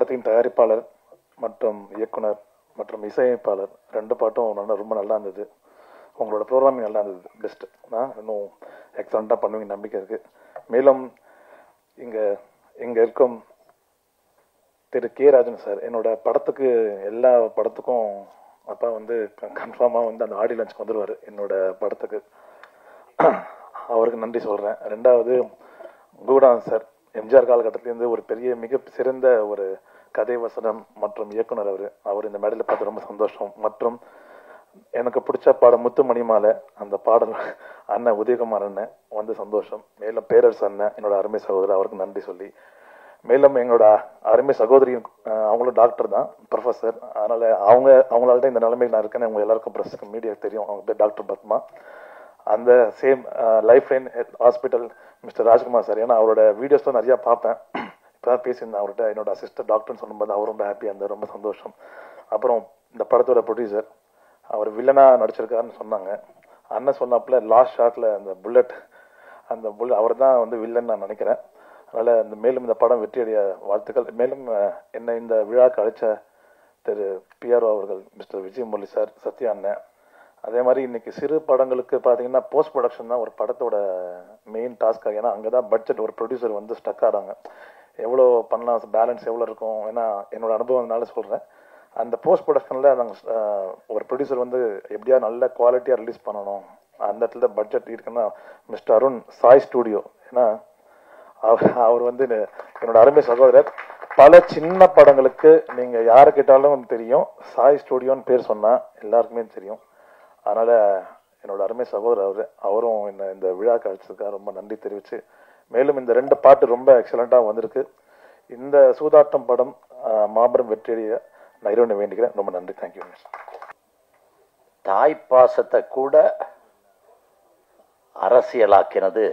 படத்தின் தயாரிப்பாளர் மற்றும் இயக்குனர் மற்றும் இசையமைப்பாளர் 2 பாட்டும் ரொம்ப நல்லா இருந்தது. உங்களோட ப்ரோக்ராமிங் நல்லா இருந்தது. பெஸ்ட். இன்னும் எக்ஸலண்ட்டாக பண்ணுவீங்க நம்பிக்கை இருக்குது. மேலும் இங்கே இருக்கும் திரு கே ராஜன் சார், என்னோட படத்துக்கு எல்லா படத்துக்கும் அப்பா கன்ஃபார்மாக அந்த ஆடியோ லான்ச்சுக்கு வந்துடுவார் என்னோட படத்துக்கு. அவருக்கு நன்றி சொல்கிறேன். 2வது குருடான் சார், எம்ஜிஆர் காலகட்டத்திலேருந்து ஒரு மிக சிறந்த ஒரு கதை வசனம் மற்றும் இயக்குனர். அவர் இந்த மேடையில் பார்த்து ரொம்ப சந்தோஷம். மற்றும் எனக்கு பிடிச்ச பாடம் முத்து மணிமாலை, அந்த பாடல் அண்ணன் உதயகுமார் அண்ணன் சந்தோஷம். மேலும் பேரரசு அண்ணன், என்னோட அருமை சகோதரர், அவருக்கு நன்றி சொல்லி, மேலும் எங்களோட அருமை சகோதரி, அவங்களும் டாக்டர் தான், ப்ரொஃபஸர். அதனால் அவங்களால தான் இந்த நிலைமைக்கு நான் இருக்கேன்னு அவங்க எல்லாருக்கும் ப்ரெஸ் மீடியா தெரியும். அவங்க பேர் டாக்டர் பத்மா. அந்த same life line hospital mister Rajkumar sir, ஏன்னா அவரோட வீடியோஸ் தான் நிறையா பார்ப்பேன். இப்போ தான் பேசியிருந்தேன் அவர்கிட்ட. என்னோட அசிஸ்டன்ட் டாக்டர்னு சொல்லும்போது அவர் ரொம்ப ஹாப்பியாக இருந்தார், ரொம்ப சந்தோஷம். அப்புறம் இந்த படத்தோட ப்ரொடியூசர், அவர் வில்லனாக நடிச்சிருக்காருன்னு சொன்னாங்க. அண்ணன் சொன்னாப்புல லாஸ்ட் ஷாட்டில் அந்த புல்லட் அவர் தான் வில்லன் நான் நினைக்கிறேன். அதனால் மேலும் இந்த படம் வெற்றியடைய வாழ்த்துக்கள். மேலும் என்னை இந்த விழாக்கு அழைச்ச திரு பிஆர்ஓ அவர்கள், மிஸ்டர் விஜய் முரளி சார், சத்யா அண்ணன். அதே மாதிரி இன்னைக்கு சிறு படங்களுக்கு பார்த்தீங்கன்னா போஸ்ட் ப்ரொடக்ஷன் தான் ஒரு படத்தோட மெயின் டாஸ்க்காக. ஏன்னா அங்கே தான் பட்ஜெட் ஒரு ப்ரொடியூசர் ஸ்டக் ஆகிறாங்க. எவ்வளோ பண்ணலாம், பேலன்ஸ் எவ்வளோ இருக்கும். ஏன்னா என்னோட அனுபவம்னால சொல்கிறேன். அந்த போஸ்ட் ப்ரொடக்ஷனில் நாங்கள் ஒரு ப்ரொடியூசர் எப்படியா நல்ல குவாலிட்டியாக ரிலீஸ் பண்ணணும். அந்த இடத்துல பட்ஜெட் இருக்குன்னா மிஸ்டர் அருண் சாய் ஸ்டூடியோ, ஏன்னா அவர் என்னோட அருமை சகோதரர். பல சின்ன படங்களுக்கு நீங்கள் யாரை கேட்டாலும் தெரியும், சாய் ஸ்டூடியோன்னு பேர் சொன்னால் எல்லாருக்குமே தெரியும். அதனால் என்னோட அருமை சகோதரர் அவரும் என்ன இந்த விழா கழிச்சதுக்காக ரொம்ப நன்றி தெரிவித்து, மேலும் இந்த 2 பாட்டு ரொம்ப எக்ஸலண்ட்டாக வந்திருக்கு. இந்த சூதாட்டம் படம் மாபெரும் வெற்றியடைய நான் இறைவனை வேண்டிக்கிறேன். ரொம்ப நன்றி. தேங்க்யூ. தாய்ப்பாசத்தை கூட அரசியலாக்கினது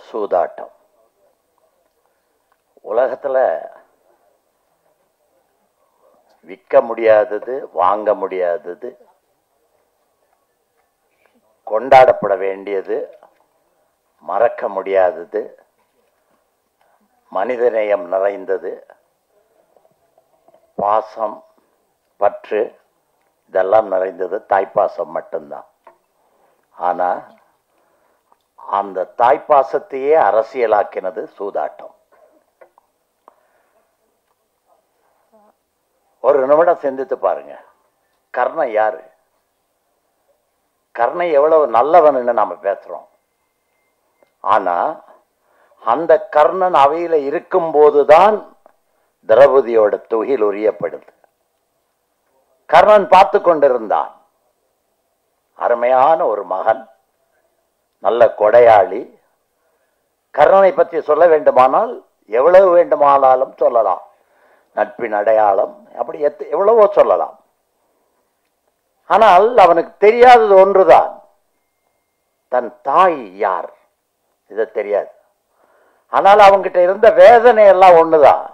சூதாட்டம். உலகத்தில் விற்க முடியாதது, வாங்க முடியாதது, கொண்டாடப்பட வேண்டியது, மறக்க முடியாதது, மனிதநேயம் நிறைந்தது, பாசம், பற்று, இதெல்லாம் நிறைந்தது தாய்ப்பாசம் மட்டும்தான். ஆனால் அந்த தாய்ப்பாசத்தையே அரசியலாக்கினது சூதாட்டம். ஒரு நிமிடம் சிந்தித்து பாருங்க. கர்ணன் யாரு? கர்ணன் எவ்வளவு நல்லவன்னு நாம பேசுறோம். ஆனா அந்த கர்ணன் அவையில இருக்கும் போதுதான் திரௌபதியோட துகில் உரியப்படுது. கர்ணன் பார்த்து கொண்டிருந்தான். அருமையான ஒரு மகன், நல்ல கொடையாளி. கர்ணனை பற்றி சொல்ல வேண்டுமானால் எவ்வளவு வேண்டுமானாலும் சொல்லலாம். நட்பின் அடையாளம், அப்படி எவ்வளவோ சொல்லலாம். ஆனால் அவனுக்கு தெரியாதது ஒன்றுதான், தன் தாய் யார், இது தெரியாது. ஆனால் அவன்கிட்ட இருந்த வேதனை எல்லாம் ஒண்ணுதான்.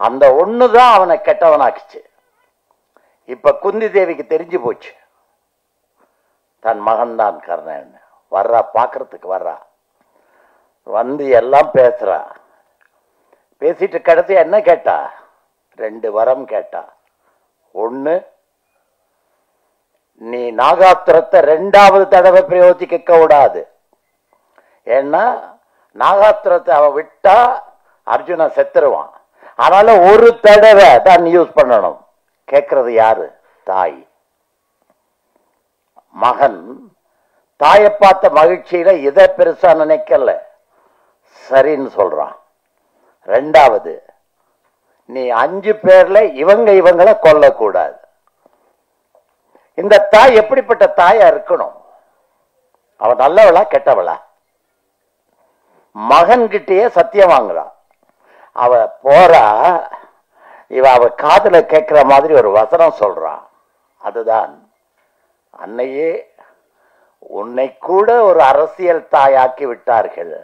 அந்த ஒண்ணுதான் அவனை கெட்டவனாக்குச்சு. இப்ப குந்தி தேவிக்கு தெரிஞ்சு போச்சு, தன் மகன் தான் கர்ணன். வர்றா, பாக்குறதுக்கு வர்றா, எல்லாம் பேசுறா. பேசிட்டு கடைசி என்ன கேட்டா? 2 வரம் கேட்டா. ஒண்ணு, நீ நாகாத்திரத்தை 2வது தடவை பிரயோகிக்க கூடாது. ஏன்னா நாகாத்திரத்தை அவ விட்டா அர்ஜுனன் செத்துருவான். அதனால ஒரு தடவை தான் யூஸ் பண்ணணும். கேட்கறது யாரு? தாய். மகன் தாயை பார்த்த மகிழ்ச்சியில இதை பெருசா நினைக்கல, சரின்னு சொல்றான். 2வது, நீ 5 பேர்ல இவங்களை கொல்லக்கூடாது. இந்த தாய் எப்படிப்பட்ட தாயா இருக்கணும்? அவ நல்லவளா கெட்டவளா? மகன்கிட்டயே சத்தியம் வாங்குறா. அவ போறா, அவ காதுல கேட்கிற மாதிரி ஒரு வசனம் சொல்றான். அதுதான், அன்னையே உன்னை கூட ஒரு அரசியல் தாயாக்கி விட்டார்கள்,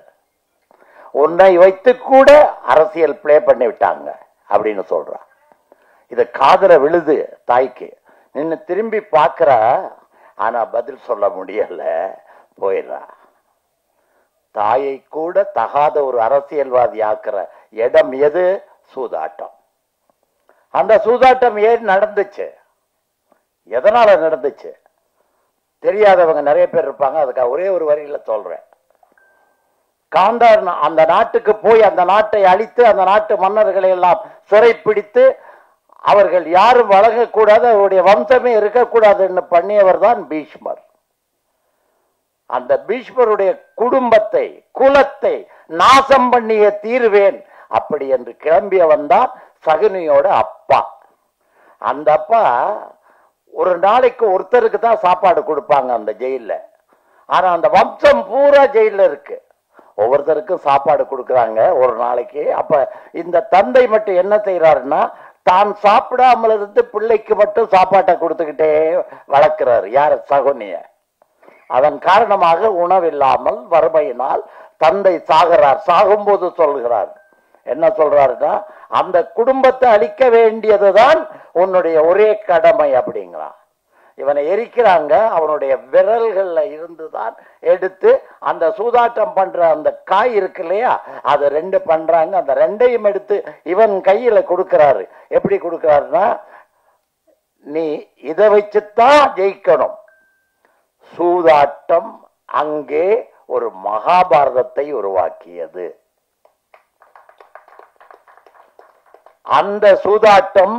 உன்னை வைத்து கூட அரசியல் பிளே பண்ணி விட்டாங்க அப்படின்னு சொல்றான். இது காதுல விழுது தாய்க்கு. நின்னு திரும்பி பார்க்கிற, ஆனா பதில் சொல்ல முடியல, போயிடுறா. தாயை கூட தகாத ஒரு அரசியல்வாதி ஆக்குற இடம் எது? சூதாட்டம். அந்த சூதாட்டம் ஏன் நடந்துச்சு, எதனால நடந்துச்சு தெரியாதவங்க நிறைய பேர் இருப்பாங்க. அதுக்காக ஒரே ஒரு வரியில சொல்றேன். காந்தார் அந்த நாட்டுக்கு போய் அந்த நாட்டை அழித்து அந்த நாட்டு மன்னர்களை எல்லாம் சிறைப்பிடித்து அவர்கள் யாரும் வழங்கக்கூடாது, அவருடைய வம்சமே இருக்கக்கூடாதுன்னு பண்ணியவர் தான் பீஷ்மர். அந்த பீஷ்மருடைய குடும்பத்தை குலத்தை நாசம் பண்ணிய தீர்வேன் அப்படி என்று கிளம்பியவன் தான் சகுனியோட அப்பா. அந்த அப்பா ஒரு நாளைக்கு ஒருத்தருக்கு தான் சாப்பாடு கொடுப்பாங்க அந்த ஜெயில. ஆனா அந்த வம்சம் பூரா ஜெயில இருக்கு, ஒவ்வொருத்தருக்கும் சாப்பாடு கொடுக்கறாங்க ஒரு நாளைக்கு. அப்ப இந்த தந்தை மட்டும் என்ன செய்யறாருன்னா, தான் சாப்பிடாமல் இருந்து பிள்ளைக்கு மட்டும் சாப்பாட்டை கொடுத்துக்கிட்டே வளர்க்கிறாரு. யார்? சகுனிய. அதன் காரணமாக உணவில்லாமல் வறுமையினால் தந்தை சாகிறார். சாகும்போது சொல்கிறார், என்ன சொல்றாருன்னா, அந்த குடும்பத்தை அழிக்க வேண்டியதுதான் உன்னுடைய ஒரே கடமை அப்படிங்கிறான். இவனை எரிக்கிறாங்க, அவனுடைய விரல்கள்ல இருந்துதான் எடுத்து அந்த சூதாட்டம் பண்ற அந்த காய் இருக்கு இல்லையா, அதை ரெண்டு பண்றாங்க. அந்த ரெண்டையும் எடுத்து இவன் கையில கொடுக்கிறாரு. எப்படி கொடுக்கிறாருன்னா, நீ இதை வச்சுதான் ஜெயிக்கணும். சூதாட்டம் அங்கே ஒரு மகாபாரதத்தை உருவாக்கியது. அந்த சூதாட்டம்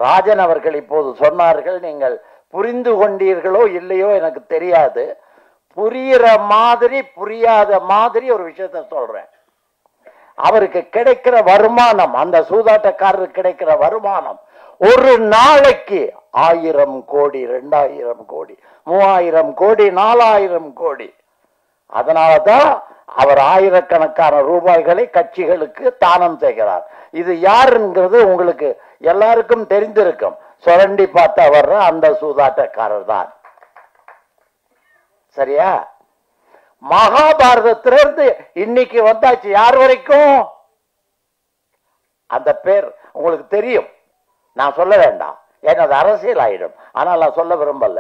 ராஜன் அவர்கள் இப்போது சொன்னார்கள், நீங்கள் புரிந்து கொண்டீர்களோ இல்லையோ எனக்கு தெரியாது. புரிகிற மாதிரி புரியாத மாதிரி ஒரு விஷயத்த சொல்றேன். அவருக்கு கிடைக்கிற வருமானம், அந்த சூதாட்டக்காரருக்கு கிடைக்கிற வருமானம் ஒரு நாளைக்கு 1000 கோடி, 2000 கோடி, 3000 கோடி, 4000 கோடி. அதனாலதான் அவர் ஆயிரக்கணக்கான ரூபாய்களை கட்சிகளுக்கு தானம் செய்கிறார். இது யாருங்கிறது உங்களுக்கு எல்லாருக்கும் தெரிந்திருக்கும். சுரண்டி பார்த்து வர்ற அந்த சூதாட்டக்காரர் தான். சரியா? மகாபாரதத்திலிருந்து இன்னைக்கு வந்தாச்சு யார் வரைக்கும்? அந்த பேர் உங்களுக்கு தெரியும், நான் சொல்ல வேண்டாம், ஏன்னா அது அரசியல் ஆயிடும். ஆனால் நான் சொல்ல விரும்பல.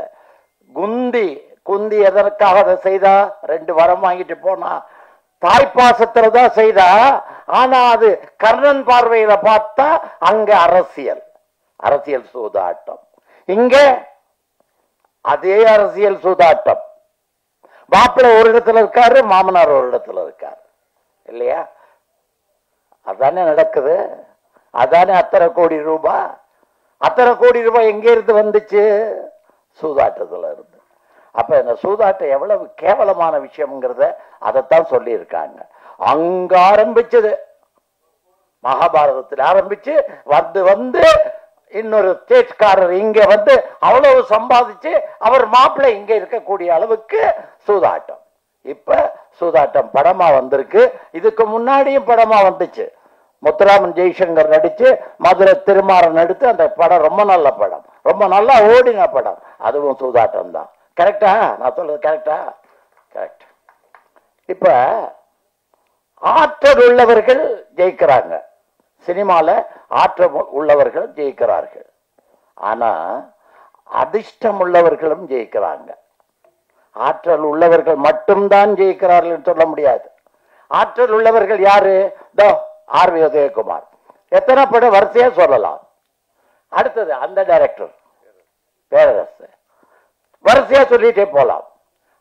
குந்தி எதற்காக அதை செய்தா? 2 வரம் வாங்கிட்டு போனா, தாய்ப்பாசத்துல தான் செய்தா. ஆனா அது கர்ணன் பார்வையில பார்த்தா அங்க அரசியல் சூதாட்டம். இங்க அதே அரசியல் சூதாட்டம். மாப்பிள்ளை ஒரு இடத்துல இருக்காரு, மாமனார் ஒரு இடத்துல இருக்காரு, இல்லையா? அதானே நடக்குது. அதானே அத்தனை கோடி ரூபாய் எங்க இருந்து வந்துச்சு? சூதாட்டத்துல இருந்து. அப்ப இந்த சூதாட்டம் எவ்வளவு கேவலமான விஷயம்ங்கிறத அதைத்தான் சொல்லி இருக்காங்க. அங்க ஆரம்பிச்சது, மகாபாரதத்தில் ஆரம்பிச்சு வந்து இன்னொரு ஸ்டேட்காரர் இங்க வந்து அவ்வளவு சம்பாதிச்சு அவர் மாப்பிள்ளை இங்க இருக்கக்கூடிய அளவுக்கு சூதாட்டம். இப்ப சூதாட்டம் படமா வந்திருக்கு. இதுக்கு முன்னாடியும் படமா வந்துச்சு. முத்துராமன் ஜெய்சங்கர் நடிச்சு மதுரை திருமாறன் நடித்து அந்த படம் ரொம்ப நல்ல படம், ரொம்ப நல்லா ஓடின படம். அதுவும் சூதாட்டம் தான். கரெக்டா? நான் சொல்றது கரெக்டா? கரெக்ட். இப்ப ஆற்றல் உள்ளவர்கள் ஜெயிக்கிறாங்க, சினிமால ஆற்றல் உள்ளவர்கள் ஜெயிக்கிறார்கள். ஆனா அதிர்ஷ்டம் உள்ளவர்களும் ஜெயிக்கிறாங்க. ஆற்றல் உள்ளவர்கள் மட்டும்தான் ஜெயிக்கிறார்கள் சொல்ல முடியாது. ஆற்றல் உள்ளவர்கள் யாரு? ஆர்.வி. உதயகுமார். எத்தனை படம் வரிசையா சொல்லலாம். அடுத்தது அந்த டைரக்டர் பேரரசு, வரிசையா சொல்லிட்டே போலாம்.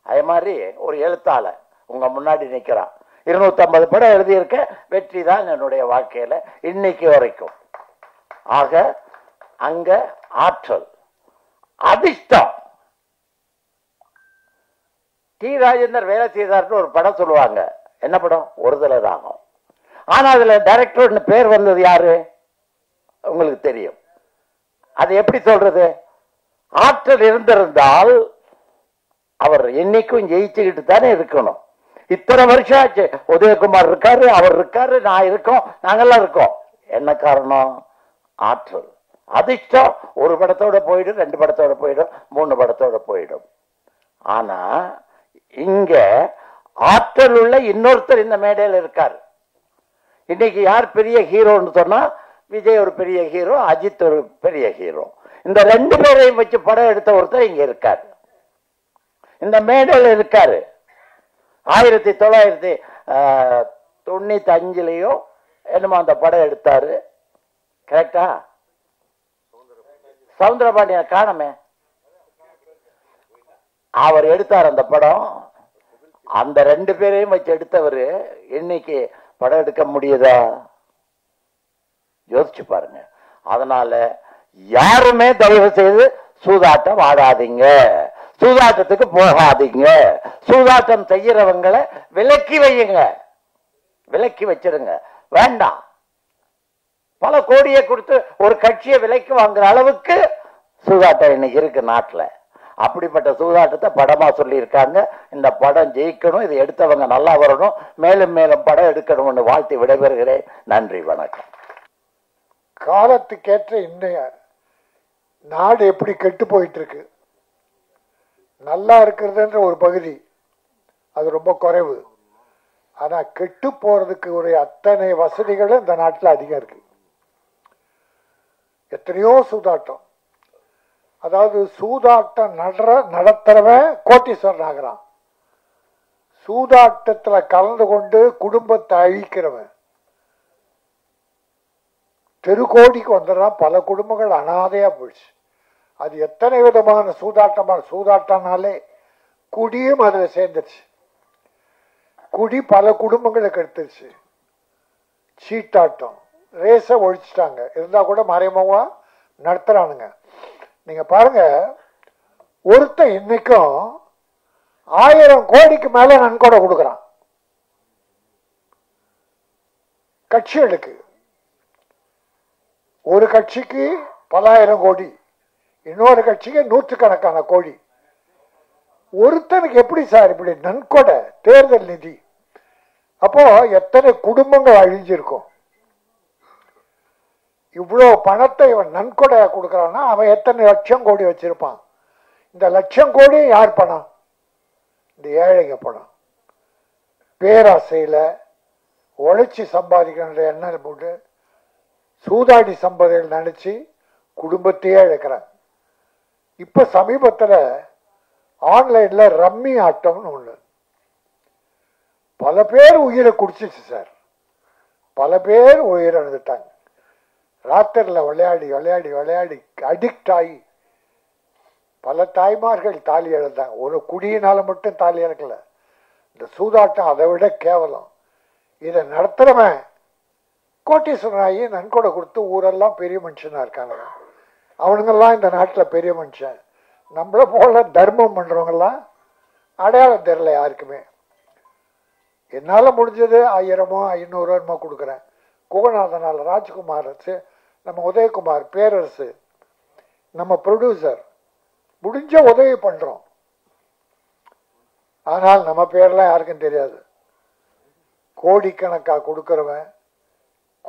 அதே மாதிரி ஒரு எழுத்தாளர் உங்க முன்னாடி நிக்கிறான், 250 படம் எழுதியிருக்க, வெற்றி தான் என்னுடைய வாழ்க்கையில இன்னைக்கு வரைக்கும். ஆக அங்க ஆற்றல், அதிர்ஷ்டம். டி. ராஜேந்தர் வேலை செய்தார்னு ஒரு படம் சொல்லுவாங்க. என்ன படம்? ஒருதலை ராகம். ஆனா அதுல டைரக்டர் பேர் வந்தது யாரு? உங்களுக்கு தெரியும். அது எப்படி சொல்றது? ஆற்றல் இருந்திருந்தால் அவர் என்னைக்கும் ஜெயிச்சுக்கிட்டு தானே இருக்கணும். இத்தனை வருஷம் ஆச்சு. உதயகுமார் இருக்காரு, அவர் இருக்காரு, நான் இருக்கோம், நாங்கெல்லாம் இருக்கோம். என்ன காரணம்? ஆற்றல். அதிர்ஷ்டம் ஒரு படத்தோட போயிடும், 2 படத்தோட போயிடும், 3 படத்தோட போயிடும். ஆனா இங்க ஆற்றல் உள்ள இன்னொருத்தர் இந்த மேடையில் இருக்காரு. இன்னைக்கு யார் பெரிய ஹீரோன்னு சொன்னா, விஜய் ஒரு பெரிய ஹீரோ, அஜித் ஒரு பெரிய ஹீரோ. இந்த 2 பேரையும் வச்சு படம் எடுத்த ஒருத்தர் இங்க இருக்காரு, இந்த மேடையில் இருக்காரு. 1995 என்னமோ அந்த படம் எடுத்தாரு. கரெக்டா? சவுந்தரபாண்டியன் காணமே. அவர் எடுத்தார் அந்த படம். அந்த 2 பேரையும் வச்சு எடுத்தவர் இன்னைக்கு படம் எடுக்க முடியுதா? யோசிச்சு பாருங்க. அதனால யாருமே தயவு செய்து சூதாட்டம் ஆடாதீங்க, சூதாட்டத்துக்கு போகாதீங்க. சூதாட்டம் செய்யறவங்களை விலக்கி வையுங்க, விலக்கி வச்சிருங்க. வேண்டாம். பல கோடியை கொடுத்து ஒரு கட்சியை விலைக்கு வாங்குற அளவுக்கு சூதாட்டம் இன்னைக்கு இருக்கு நாட்டில். அப்படிப்பட்ட சூதாட்டத்தை படமா சொல்லியிருக்காங்க. இந்த படம் ஜெயிக்கணும், இதை எடுத்தவங்க நல்லா வரணும், மேலும் மேலும் படம் எடுக்கணும்னு வாழ்த்தி விடைபெறுகிறேன். நன்றி, வணக்கம். காலத்துக்கேற்ற இன்னைய நாடு எப்படி கெட்டு போயிட்டு இருக்கு. நல்லா இருக்கிறதுன்ற ஒரு பகுதி, அது ரொம்ப குறைவு. ஆனா கெட்டு போறதுக்கு ஒரு அத்தனை வசதிகளும் இந்த நாட்டில் அதிகம் இருக்கு. எத்தனையோ சூதாட்டம், அதாவது சூதாட்டம் நடத்துறவன் கோட்டீஸ்வரன் ஆகிறான். சூதாட்டத்துல கலந்து கொண்டு குடும்பத்தை அழிக்கிறவன் தெருக்கோடிக்கு வந்துடுறான். பல குடும்பங்கள் அனாதையா போயிடுச்சு. அது எத்தனை விதமான சூதாட்டம்னாலே குடியும் அதுல சேர்ந்துருச்சு. குடி பல குடும்பங்களுக்கு எடுத்துருச்சு. சீட்டாட்டம், ரேஸ ஒழிச்சிட்டாங்க. இருந்தா கூட மறைமுகமா நடத்துறானுங்க. நீங்க பாருங்க, ஒருத்தன் இன்னைக்கும் 1000 கோடிக்கு மேல நன்கொடை கொடுக்கறான் கட்சிகளுக்கு. ஒரு கட்சிக்கு பல ஆயிரம் கோடி, இன்னொரு கட்சிக்கு 100கணக்கான கோடி. ஒருத்தனுக்கு எப்படி சார் இப்படி நன்கொடை, தேர்தல் நிதி? அப்போ எத்தனை குடும்பங்கள் அழிஞ்சிருக்கும். இவ்வளவு பணத்தை இவன் நன்கொடையா கொடுக்கறான்னா அவன் எத்தனை லட்சம் கோடி வச்சிருப்பான். இந்த லட்சம் கோடி யார் பணம்? இந்த ஏழைங்க பணம். பேராசையில உழைச்சி சம்பாதிக்கிற எண்ணெய் போட்டு சூதாடி சம்பாதிகள் நினைச்சு குடும்பத்தையே இழக்கிறாங்க. இப்ப சமீபத்துல ஆன்லைன்ல ரம்மி ஆட்டம்னு ஒண்ணு, பல பேர் உயிரை குடிச்சிச்சு சார். பல பேர் உயிரிழந்துட்டாங்க. ராத்திரில விளையாடி விளையாடி விளையாடி அடிக்ட் ஆகி பல தாய்மார்கள் தாலி இழந்தாங்க. ஒரு குடியினால மட்டும் தாலி இழக்கல. இந்த சூதாட்டம் அதை விட கேவலம். இதை நடத்துறவன் கோட்டீஸ்வரனாகி நன்கொடை கொடுத்து ஊரெல்லாம் பெரிய மனுஷனா இருக்காங்க. அவனுங்கெல்லாம் இந்த நாட்டில் பெரிய மனுஷன். நம்மள போல தர்மம் பண்றவங்கெல்லாம் அடையாளம் தெரியல யாருக்குமே. என்னால முடிஞ்சது 1000மோ 500 கொடுக்குறேன். குகநாதனால், ராஜ்குமார், நம்ம உதயகுமார், பேரரசு, நம்ம ப்ரொடியூசர் முடிஞ்ச உதவி பண்றோம். ஆனால் நம்ம பேர்லாம் யாருக்கும் தெரியாது. கோடிக்கணக்கா கொடுக்கிறவன்,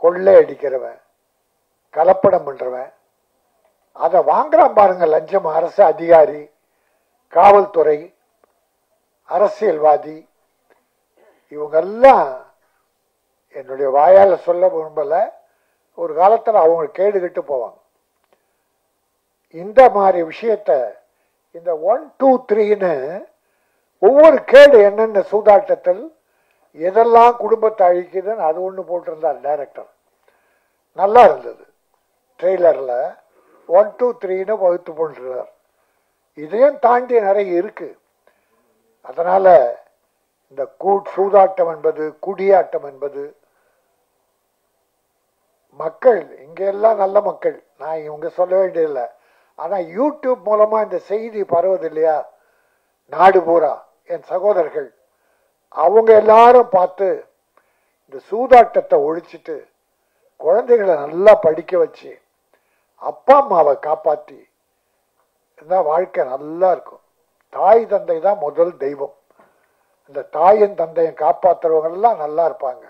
கொள்ளை அடிக்கிறவன், கலப்படம் பண்றவன், அதை வாங்குறான் பாருங்க லஞ்சம். அரசு அதிகாரி, காவல்துறை, அரசியல்வாதி, இவங்கெல்லாம் என்னுடைய வாயால சொல்ல விரும்பல, ஒரு காலத்துல அவங்க கேடு கெட்டு போவாங்க. இந்த மாதிரி விஷயத்த இந்த 1, 2, 3ன்னு ஒவ்வொரு கேடு என்னென்ன சூதாட்டத்தில் எதெல்லாம் குடும்பத்தை அழிக்குதுன்னு அது ஒண்ணு போட்டிருந்தார் டைரக்டர். நல்லா இருந்தது. ட்ரெய்லர்ல 1, 2, 3ன்னு வகுத்து போட்டுருந்தார். இதையும் தாண்டி நிறைய இருக்கு. அதனால இந்த சூதாட்டம் என்பது, குடியாட்டம் என்பது, மக்கள் இங்க எல்லாம் நல்ல மக்கள், நான் இவங்க சொல்ல வேண்டியதில்லை. ஆனா யூடியூப் மூலமா இந்த செய்தி பரவுது இல்லையா, நாடு பூரா என் சகோதரர்கள் அவங்க எல்லாரும் பார்த்து இந்த சூதாட்டத்தை ஒழிச்சிட்டு குழந்தைகளை நல்லா படிக்க வச்சு அப்பா அம்மாவை காப்பாற்றி இருந்தா வாழ்க்கை நல்லா இருக்கும். தாய் தந்தை தான் முதல் தெய்வம். இந்த தாயின் தந்தையை காப்பாற்றுறவங்க எல்லாம் நல்லா இருப்பாங்க.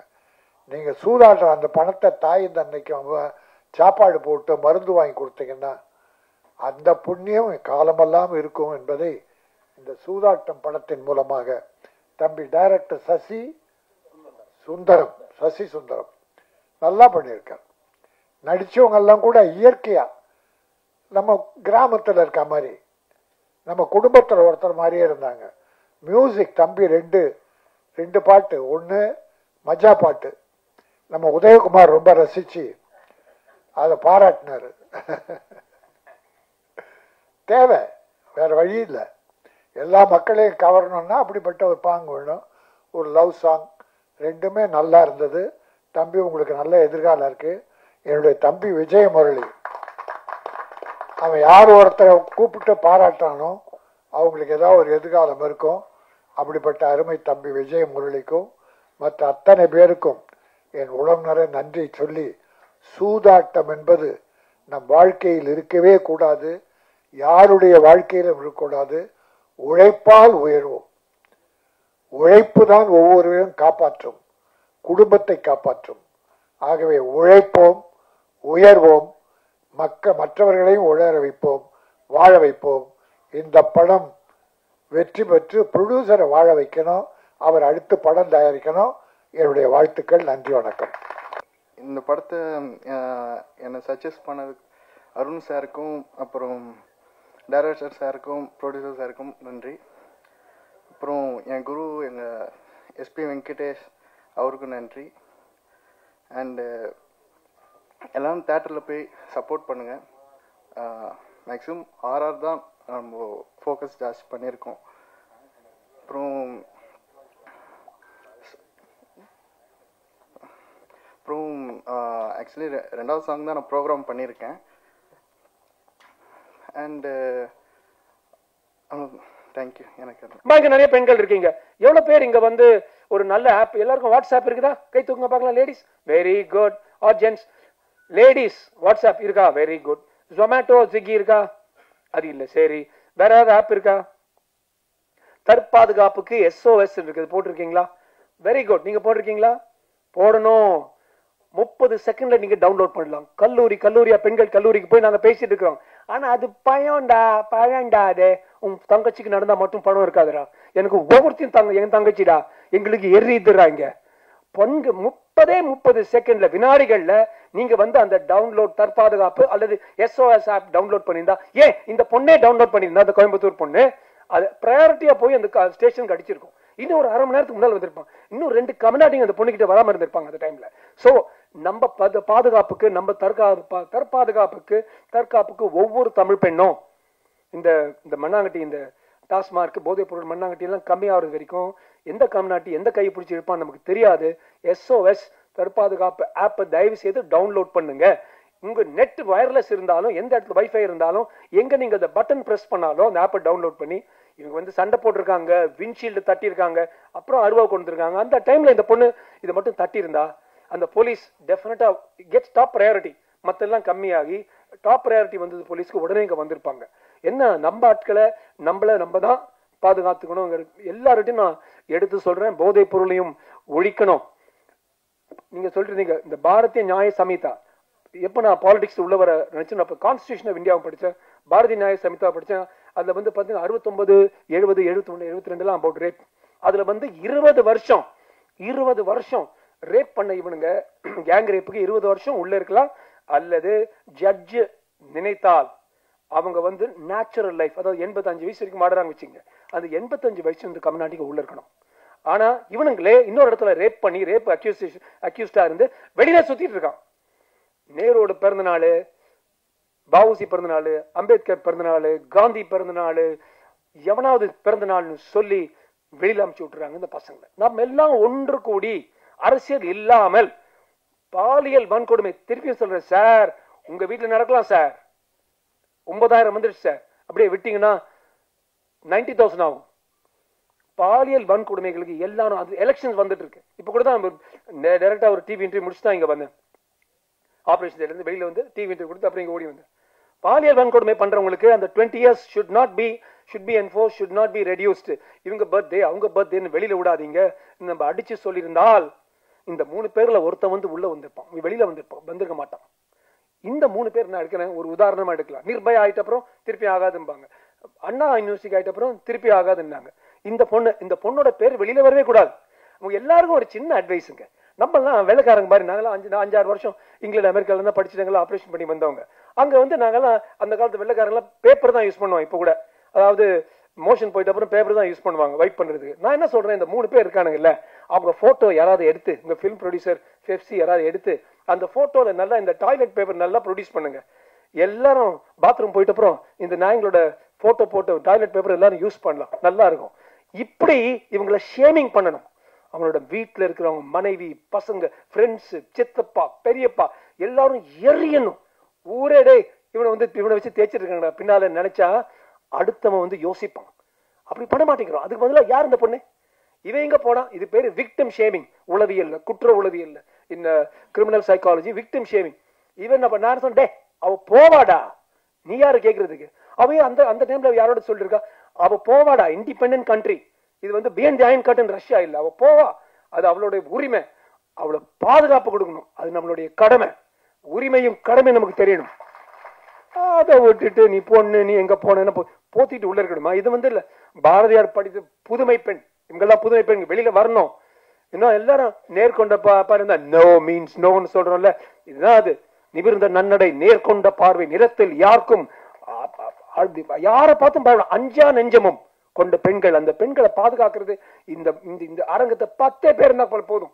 நீங்க சூதாடுற அந்த பணத்தை தாயின் தந்தைக்கு சாப்பாடு போட்டு மருந்து வாங்கி கொடுத்தீங்கன்னா அந்த புண்ணியம் காலமெல்லாம் இருக்கும் என்பதை இந்த சூதாட்டம் படத்தின் மூலமாக தம்பி டைரக்டர் சசி சுந்தரம் நல்லா பண்ணியிருக்கார். நடிச்சவங்க எல்லாம் கூட இயற்கையா நம்ம கிராமத்தில் இருக்க மாதிரி, நம்ம குடும்பத்தில் ஒருத்தர் மாதிரியே இருந்தாங்க. மியூசிக் தம்பி ரெண்டு பாட்டு, ஒன்று மஜா பாட்டு நம்ம உதயகுமார் ரொம்ப ரசிச்சு அதை பாராட்டினாரு. தேவை, வேற வழி இல்லை. எல்லா மக்களையும் கவரணும்னா அப்படிப்பட்ட ஒரு பாங்கு வேணும். ஒரு லவ் சாங், ரெண்டுமே நல்லா இருந்தது. தம்பி உங்களுக்கு நல்ல எதிர்காலம் இருக்கு. என்னுடைய தம்பி விஜய முரளி, அவன் யார் ஒருத்தரை கூப்பிட்டு பாராட்டானோ அவங்களுக்கு ஏதாவது ஒரு எதிர்காலம் இருக்கும். அப்படிப்பட்ட அருமை தம்பி விஜய முரளிக்கும் மற்ற அத்தனை பேருக்கும் என் உளம் நிறை நன்றி சொல்லி, சூதாட்டம் என்பது நம் வாழ்க்கையில் இருக்கவே கூடாது, யாருடைய வாழ்க்கையிலும் இருக்கக்கூடாது. உழைப்பால் உயர்வோம். உழைப்பு தான் ஒவ்வொருவரையும் காப்பாற்றும், குடும்பத்தை காப்பாற்றும். ஆகவே உழைப்போம், உயர்வோம், மற்றவர்களையும் உயர வைப்போம், வாழ வைப்போம். இந்த படம் வெற்றி பெற்று ப்ரொடியூசரை வாழ வைக்கணும், அவர் அடுத்து படம் தயாரிக்கணும். என்னுடைய வாழ்த்துக்கள். நன்றி, வணக்கம். இந்த படத்தை என்னை சஜஸ்ட் பண்ணது அருண் சாருக்கும், அப்புறம் டைரக்டர் சாருக்கும், ப்ரொடியூசர் சாருக்கும் நன்றி. அப்புறம் என் குரு எங்கள் எஸ்பி வெங்கடேஷ் அவருக்கும் நன்றி. அண்டு எல்லோரும் தேட்டரில் போய் சப்போர்ட் பண்ணுங்கள். மேக்ஸிமம் ஆர்ஆர் தான் நம்ம ஃபோக்கஸ் ஜாஸ்தி பண்ணியிருக்கோம். அப்புறம் ஆக்சுவலி ரெண்டாவது சாங் தான் நான் ப்ரோக்ராம் பண்ணியிருக்கேன். And thank you. எனக்கு இங்க நிறைய பெண்கள் இருக்கீங்க. எவ்வளவு பேர் இங்க வந்து ஒரு நல்ல ஆப், எல்லாருக்கும் வாட்ஸ்அப் இருக்குதா? கை தூக்குங்க பார்க்கலாம். Ladies, very good. Or gents? Ladies WhatsApp இருக்கா? Very good. ஜொமேட்டோ, ஸ்விக்கி இருக்கா? அது இல்ல. சரி, வேற ஏதாவது ஆப் இருக்கா? தற்பாதுகாப்புக்கு SOS இருக்குது, போட்டிருக்கீங்களா? Very good. நீங்க போட்டிருக்கீங்களா? போடணும். 30 செகண்ட்ல நீங்க டவுன்லோட் பண்ணலாம். கல்லூரியா பெண்கள் கல்லூரிக்கு போய் நாங்க பேசிட்டு இருக்கிறோம். ஆனா அது பழண்டா. அது உன் தங்கச்சிக்கு நடந்தா மட்டும் பணம் இருக்காதுடா. எனக்கு ஒவ்வொருத்தையும் என் தங்கச்சிடா, எங்களுக்கு எரியுதுறாங்க. 30 செகண்ட்ல, வினாடிகள்ல நீங்க வந்து அந்த டவுன்லோட் தற்பாதுகாப்பு அல்லது SOS ஆப் டவுன்லோட் பண்ணியிருந்தா, ஏன் இந்த பொண்ணே டவுன்லோட் பண்ணியிருந்தா, அந்த கோயம்புத்தூர் பொண்ணு, அது ப்ரையாரிட்டியா போய் அந்த ஸ்டேஷனுக்கு அடிச்சிருக்கும். இன்னும் ஒரு அரை மணி நேரத்துக்கு முன்னால் வந்திருப்பான். இன்னும் 2 கம்னாட்டிங்க அந்த பொண்ணுகிட்ட வராம இருந்திருப்பாங்க அந்த டைம்ல. சோ நம்ம பாதுகாப்புக்கு, நம்ம தற்காப்புக்கு ஒவ்வொரு தமிழ் பெண்ணும் இந்த மண்ணாங்கட்டி, இந்த டாஸ்மார்க், போதைப் பொருள் மண்ணாங்கட்டி எல்லாம் கம்மியாகிறது வரைக்கும் எந்த கம்நாட்டி எந்த கையை பிடிச்சி இருப்பான்னு நமக்கு தெரியாது. SOS தற்பாதுகாப்பு ஆப்பை தயவு செய்து டவுன்லோட் பண்ணுங்க. உங்க நெட் வயர்லெஸ் இருந்தாலும், எந்த இடத்துல வைஃபை இருந்தாலும், எங்க நீங்க அந்த பட்டன் பிரஸ் பண்ணாலும் அந்த ஆப்பை டவுன்லோட் பண்ணி, இவங்க வந்து சண்டை போட்டிருக்காங்க, விண்ட்ஷீல்டு தட்டி இருக்காங்க, அப்புறம் அருவா கொண்டிருக்காங்க, அந்த டைம்ல இந்த பொண்ணு இதை மட்டும் தட்டி இருந்தா அந்த போலீஸ் டெஃபினட்டா கெட்ஸ் டாப் ப்ரையாரிட்டி. மத்தெல்லாம் கம்மியாகி டாப் ப்ரையாரிட்டி வந்தது போலீஸ்க்கு, உடனே இங்க வந்திருப்பாங்க. என்ன, நம்ம ஆட்களை நம்ம தான் பாதுகாத்துக்கணும். எல்லார்ட்டையும் நான் எடுத்து சொல்றேன், போதைப் பொருளையும் ஒழிக்கணும். நீங்க சொல்றீங்க இந்த பாரதிய நியாய சமிதா, எப்ப நான் பாலிடிக்ஸ் உள்ள வர நினைச்சேன், அப்ப கான்ஸ்டிடியூஷன் ஆஃப் இந்தியாவை படிச்சேன், பாரதிய நியாய சமிதா படிச்சேன். அதுல வந்து பாத்தீங்கன்னா 69, 70, 71, 72 அபவுட் ரேப். அதுல வந்து 20 வருஷம் ரேப் பண்ண இவனுங்க, கேங் ரேப்புக்கு 20 வருஷம் உள்ள இருக்கலாம். அல்லது ஜட்ஜ் நினைத்தால் அவங்க வந்து நேச்சுரல் லைஃப், அதாவது 85 வயசு வரைக்கும் ஆடுறாங்க வச்சுங்க, அந்த 85 வயசு இந்த கம்நாட்டிக்கு உள்ள இருக்கணும். ஆனா இவனுங்களே இன்னொரு இடத்துல ரேப் பண்ணி, ரேப் அக்யூஸ்டா இருந்து வெளியில சுத்திட்டு இருக்கான். நேரோட பிறந்த நாள், பாவுசி பிறந்த நாள், அம்பேத்கர் பிறந்த நாள், காந்தி பிறந்த நாள், எவனாவது பிறந்த நாள்னு சொல்லி வெளியில அமுச்சு விட்டுறாங்க இந்த பசங்களை. நம்ம எல்லாம் ஒன்று கூடி அரசியல் இல்லாமல் பாலியல் வன்கொடுமை, திருப்பியும் சொல்றேன் சார், உங்க வீட்டுல நடக்கலாம் சார், 9,000 வந்துருச்சு சார், அப்படியே விட்டீங்கன்னா 90,000 ஆகும். பாலியல் வன்கொடுமைகளுக்கு எல்லாரும் எலெக்ஷன்ஸ் வந்துட்டு இருக்கு. இப்ப கூட தான் டைரக்டா ஒரு டிவி இன்டர்வியூ முடிச்சு தான் இங்க வந்தேன். ஆபரேஷன் இருந்து வெளியில வந்து டிவி இன்டர்வியூ கொடுத்து அப்புறம் இங்க ஓடி வந்தேன். பாலியல் வன்கொடுமை பண்றவங்களுக்கு அந்த 20 years should be enforced, should not be reduced. இவங்க பர்த்டே அவங்க பர்த்டேன்னு வெளியில விடாதீங்க. நம்ம அடிச்சு சொல்லியிருந்தால் இந்த 3 பேர்ல ஒருத்தன் வந்து உள்ள வந்திருப்பான், வெளியில வந்திருக்க மாட்டான். இந்த 3 பேர் நான் எடுக்கிறேன், ஒரு உதாரணமா எடுக்கலாம். நிர்பயா ஆயிட்ட அப்புறம் திருப்பி ஆகாதும்பாங்க, அண்ணா யூனிவர்சிட்டி ஆயிட்ட அப்புறம் திருப்பி ஆகாதுன்னாங்க. இந்த பொண்ணோட பேர் வெளியில வரவே கூடாது. அவங்க எல்லாருக்கும் ஒரு சின்ன அட்வைஸுங்க. நம்ம எல்லாம் வேலைக்காரங்க மாதிரி, நாங்களாம் 5-6 வருஷம் இங்கிலாந்து அமெரிக்கால தான் படிச்சுட்டாங்களா, ஆபரேஷன் பண்ணி வந்தவங்க. அங்க வந்து நாங்கெல்லாம் அந்த காலத்து வெள்ளைக்காரங்களாம் பேப்பர் தான் யூஸ் பண்ணுவோம். இப்ப கூட அதாவது மோஷன் போயிட்ட அப்புறம் பேப்பர் தான் யூஸ் பண்ணுவாங்க வைப் பண்றதுக்கு. நான் என்ன சொல்றேன், இந்த 3 பேர் இருக்கானுங்கல்ல, அவங்க போட்டோ யாராவது எடுத்து, உங்க பிலிம் ப்ரொடியூசர் ஃபெப்சி யாராவது எடுத்து அந்த போட்டோல நல்லா இந்த டாய்லெட் பேப்பர் நல்லா ப்ரொடியூஸ் பண்ணுங்க. எல்லாரும் பாத்ரூம் போயிட்ட அப்புறம் இந்த நாயங்களோட போட்டோ போட்டு டாய்லெட் பேப்பர் எல்லாரும் யூஸ் பண்ணலாம், நல்லா இருக்கும். இப்படி இவங்களை ஷேமிங் பண்ணணும். அவங்களோட வீட்டில் இருக்கிறவங்க மனைவி, பசங்க, ஃப்ரெண்ட்ஸ், சித்தப்பா, பெரியப்பா எல்லாரும் எரியணும். ஊரே டே இவனை வச்சு தேய்ச்சிட்டு இருக்காங்க பின்னால நினைச்சா அடுத்தவன் யோசிப்பான். அப்படி பண்ண மாட்டேங்கிறோம். அதுக்கு பதிலாக யார் இந்த பொண்ணு, இவன் எங்க போனா? இது பேரு விக்டிம் ஷேமிங். உளவியல்ல, குற்ற உளவியல்ல, இந்த கிரிமினல் சைக்காலஜி விக்டிம் ஷேமிங். இவன் என்ன பண்ண சொன்னே, அவ போவாடா, நீ யாரு கேட்கறதுக்கு? அவையும் அந்த டைம்ல யாரோட சொல்லிருக்கா, அவ போவாடா, இண்டிபெண்டன்ட் கண்ட்ரி, இது பியண்ட் தி அயர்ன் கர்டன் ரஷ்யா இல்ல, அவ போவா, அது அவளுடைய உரிமை, அவளை பாதுகாப்பு கொடுக்கணும், அது நம்மளுடைய கடமை. உரிமையும் கடமை நமக்கு தெரியணும். அதை விட்டுட்டு நீ பொண்ணு, நீ எங்க போன போத்திட்டு உள்ள இருக்கணுமா? இது இல்ல, பாரதியார் படித்த புதுமை பெண், இவங்கெல்லாம் புதுமை பெண் வெளியில வரணும். இன்னும் எல்லாரும் நேர்கொண்ட பாருங்க, நோ மீன்ஸ் நோன்னு சொல்றோம்ல, இதுதான் அது. நிமிர்ந்த நன்னடை, நேர்கொண்ட பார்வை, நிறத்தில் யாருக்கும் யாரை பார்த்தும் அஞ்சா நெஞ்சமும் கொண்ட பெண்கள். அந்த பெண்களை பாதுகாக்கிறது இந்த இந்த அரங்கத்தை 10 பேர் இருந்தா போதும்.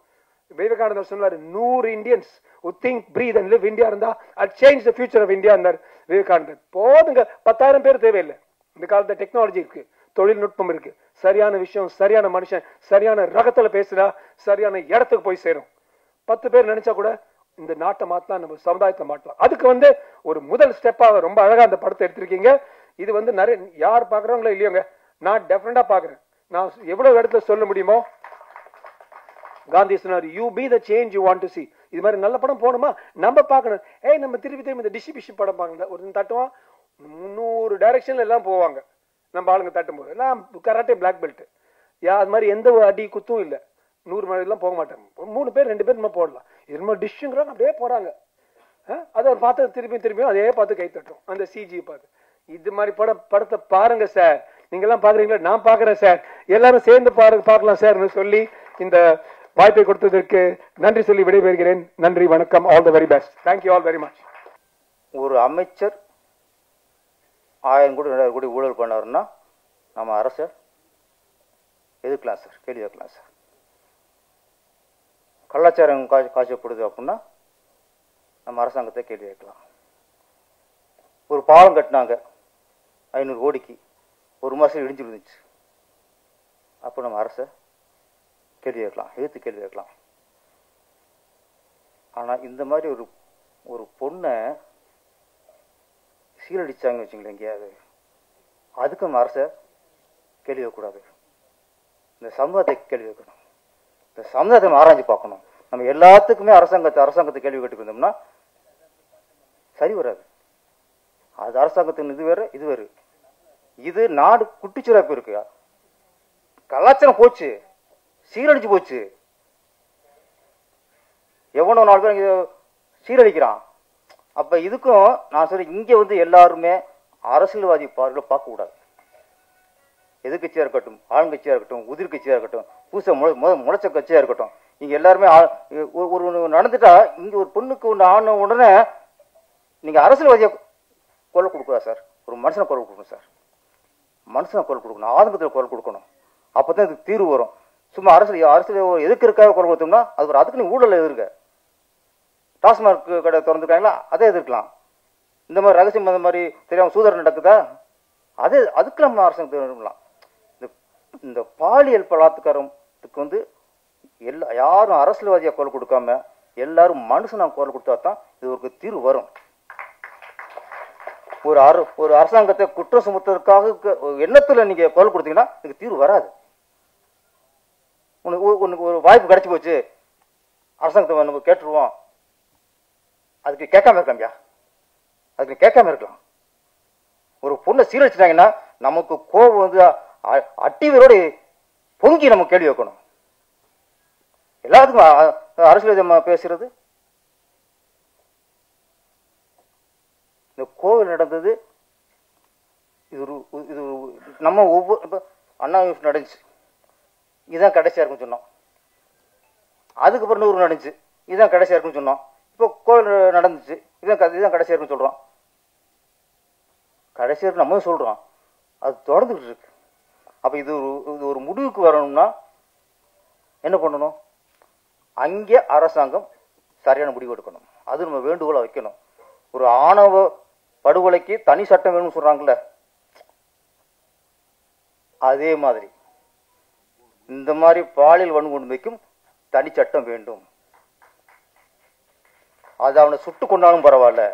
விவேகானந்தர் சொன்னாரு, 100 Indians who think, breathe and live India இருந்தா I'll change the future of India என்றார் விவேகானந்தர். போதுங்க, 10,000 பேர் தேவையில்லை. இந்த காலத்துல டெக்னாலஜி இருக்கு, தொழில்நுட்பம் இருக்கு, சரியான விஷயம், சரியான மனுஷன், சரியான ரகத்துல பேசுறா, சரியான இடத்துக்கு போய் சேரும். 10 பேர் நினைச்சா கூட இந்த நாட்டை மாத்தலாம், நம்ம சமுதாயத்தை மாற்றலாம். அதுக்கு ஒரு முதல் ஸ்டெப்பா ரொம்ப அழகா அந்த படத்தை எடுத்திருக்கீங்க. இது நிறைய யார் பாக்குறவங்களோ இல்லையோங்க, நான் டெஃபினட்டா பாக்குறேன். நான் எவ்வளவு இடத்துல சொல்ல முடியுமோ. காந்தி சொன்னார், you be the change you want to see. இது மாதிரி நல்ல படம் போகணுமா, நம்ம பார்க்கணும். நம்ம திருப்பி இந்த டிஷி படம் பார்க்கணும். ஒரு தட்டுவான், 300 டைரக்ஷன்ல எல்லாம் போவாங்க. நம்ம ஆளுங்க தட்டும் போது எல்லாம் கராட்டே பிளாக் பெல்ட், அது மாதிரி எந்த அடி குத்தும் இல்லை, 100 மைல் எல்லாம் போக மாட்டாங்க. 3 பேர் 2 பேர் நம்ம போடலாம். இது டிஷ்ங்கிறாங்க, அப்படியே போறாங்க. அதை பார்த்து திருப்பியும் அதே பார்த்து கை தட்டும், அந்த சிஜி பார்த்து. இது மாதிரி படத்தை பாருங்க சார். நீங்க எல்லாம் பாக்குறீங்களா? நான் பாக்குறேன் சார், எல்லாரும் சேர்ந்து பார்க்கலாம் சார் சொல்லி இந்த வாய்ப்பை கொடுத்ததற்கு நன்றி சொல்லி விடைபெறுகிறேன். நன்றி, வணக்கம், all the very best. Thank you all very much. ஒரு அமைச்சர் 1000 கோடி 2000 கோடி ஊழல் பண்ணாருன்னா நம்ம அரசை எதிர்க்கலாம் சார், கேள்வி கேட்கலாம் சார். கலாச்சாரம் காய்ச்சப்படுது அப்படின்னா நம்ம அரசாங்கத்தை கேள்வி கேட்கலாம். ஒரு பாலம் கட்டினாங்க 500 கோடிக்கு, 1 மாசம் இடிஞ்சு விழுந்துச்சு, அப்போ நம்ம அரசை கேள்வி கேட்கலாம், எதிர்த்து கேள்வி கேட்கலாம். ஆனா இந்த மாதிரி ஒரு பொண்ணை சீரடிச்சாங்க வச்சுங்களேன் எங்கேயாவது, அதுக்கு நம்ம அரசை கேள்வி கேட்கக்கூடாது. இந்த சமூகத்தை கேள்வி கேட்கணும், இந்த சமுதாயத்தை ஆராய்ச்சி பார்க்கணும். நம்ம எல்லாத்துக்குமே அரசாங்கத்தை கேள்வி கேட்டு இருந்தோம்னா சரி வராது. அது அரசாங்கத்தின் இது வேற, இது வேறு. இது நாடு குட்டிச்சுராப்பு இருக்கு, கலாச்சாரம் போச்சு, சீரழிச்சு போச்சு. எவனோ 4 பேர் சீரழிக்கிறான். அப்ப இதுக்கும் நான் சொல்றேன், இங்க எல்லாருமே அரசியல்வாதி பார்வையில பார்க்க கூடாது. எதிர்கட்சியா இருக்கட்டும், ஆளுங்கட்சியா இருக்கட்டும், உதிர்கட்சியா இருக்கட்டும், பூச முளைச்ச கட்சியா இருக்கட்டும், இங்க எல்லாருமே ஒரு நடந்துட்டா, இங்க ஒரு பொண்ணுக்கு ஒன்று ஆன உடனே நீங்க அரசியல்வாதியா குரல் கொடுக்கூடா சார், ஒரு மனுஷனை குரல் கொடுக்கணும் சார், மனுஷனை குரல் கொடுக்கணும், ஆதங்கத்தில் குரல் கொடுக்கணும். அப்பதான் இதுக்கு தீர்வு வரும். சும்மா அரசியல் எதுக்கு இருக்காக குரல் கொடுத்தோம்னா அதுக்கு நீ ஊழல் எதிர்க்க. டாஸ்மார்க் கடை திறந்துருக்காங்களா, அதை எதிர்க்கலாம். இந்த மாதிரி ரகசியம் அந்த மாதிரி தெரியாம சூதரம் நடக்குதா, அதுக்கு நம்ம அரசாங்கம். இந்த பாலியல் பலாத்காரத்துக்கு யாரும் அரசியல்வாதியா குரல் கொடுக்காம எல்லாரும் மனுஷனா குரல் கொடுத்தா தான் இது ஒரு தீர்வு வரும். ஒரு அரசாங்கத்தை குற்றம் சுமத்துவதற்காக எண்ணத்துல நீங்க குரல் கொடுத்தீங்கன்னா இதுக்கு தீர்வு வராது. உனக்கு ஒரு வாய்ப்பு கிடைச்சி போச்சு, அரசாங்கத்தை நம்ம கேட்டுருவோம், அதுக்கு கேட்காம இருக்கலாம்யா, அதுக்கு கேட்காம இருக்கலாம். ஒரு பொண்ணை சீரழிச்சிட்டாங்கன்னா நமக்கு கோபம் அட்டிவரோட பொங்கி நம்ம கேள்வி வைக்கணும். எல்லாத்துக்கும் அரசியல் பேசுறது. இந்த கோவில் நடந்தது, இது நம்ம ஒவ்வொரு அண்ணா நடந்துச்சு, இதுதான் கடைசியா இருக்குன்னு சொன்னோம். அதுக்கப்புறம் 100 நடந்துச்சு, இதுதான் கடைசியா இருக்குன்னு சொன்னோம். இப்போ கோவில் நடந்துச்சு, இதுதான் கடைசியா இருக்குன்னு சொல்றோம். கடைசியா இருக்கு நம்ம சொல்றோம், அது தொடர்ந்துட்டு இருக்கு. அப்ப இது ஒரு முடிவுக்கு வரணும்னா என்ன பண்ணணும்? அங்கே அரசாங்கம் சரியான முடிவு எடுக்கணும். அது நம்ம வேண்டுகோளை வைக்கணும். ஒரு ஆணவ படுகொலைக்கு தனி சட்டம் வேணும்னு சொல்றாங்கல்ல, அதே மாதிரி இந்த மாதிரி பாலியல் வன்கொடுமைக்கும் தனி சட்டம் வேண்டும். அது அவனை சுட்டு கொண்டாலும் பரவாயில்ல,